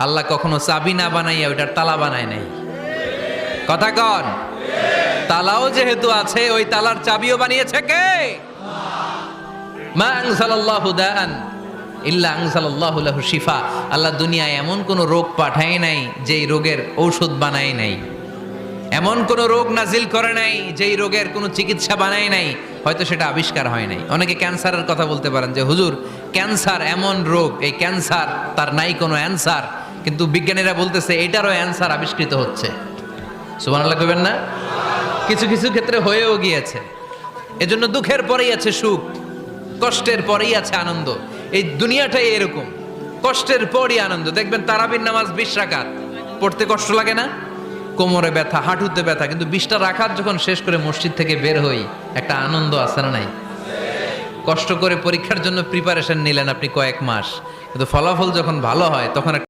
আল্লাহ কখনো চাবি না বানাইয়া ওইটার তালা বানায় নাই। কথা কন, তালাও যেহেতু আছে ওই তালার চাবিও বানিয়েছে কে? মা আনজালাল্লাহু দাআন ইল্লা আনজালাল্লাহু লাহু শিফা। আল্লাহ দুনিয়ায় এমন কোন রোগ পাঠায় নাই যেই রোগের ঔষধ বানায় নাই, এমন কোন রোগ নাজিল করে নাই যেই রোগের কোনো চিকিৎসা বানায় নাই, হয়তো সেটা আবিষ্কার হয় নাই। অনেকে ক্যান্সারের কথা বলতে পারেন যে হুজুর ক্যান্সার এমন রোগ, এই ক্যান্সার তার নাই কোনো অ্যান্সার, কিন্তু বিজ্ঞানীরা বলতেছে এটারও অ্যান্সার আবিষ্কৃত হচ্ছে। সুবহানাল্লাহ কইবেন না? কিছু কিছু ক্ষেত্রে হয়েও গিয়েছে। এজন্য দুঃখের পরেই আছে সুখ, কষ্টের পরেই আছে আনন্দ। এই দুনিয়াটাই এরকম, কষ্টের পরই আনন্দ। দেখবেন তারাবির নামাজ 20 রাকাত পড়তে কষ্ট লাগে না? কোমরে ব্যথা, হাঁটুতে ব্যথা, কিন্তু 20টা রাকাত যখন শেষ করে মসজিদ থেকে বের হই একটা আনন্দ আছে না নাই? কষ্ট করে পরীক্ষার জন্য প্রিপারেশন নিলেন আপনি কয়েক মাস, কিন্তু ফলাফল যখন ভালো হয় তখন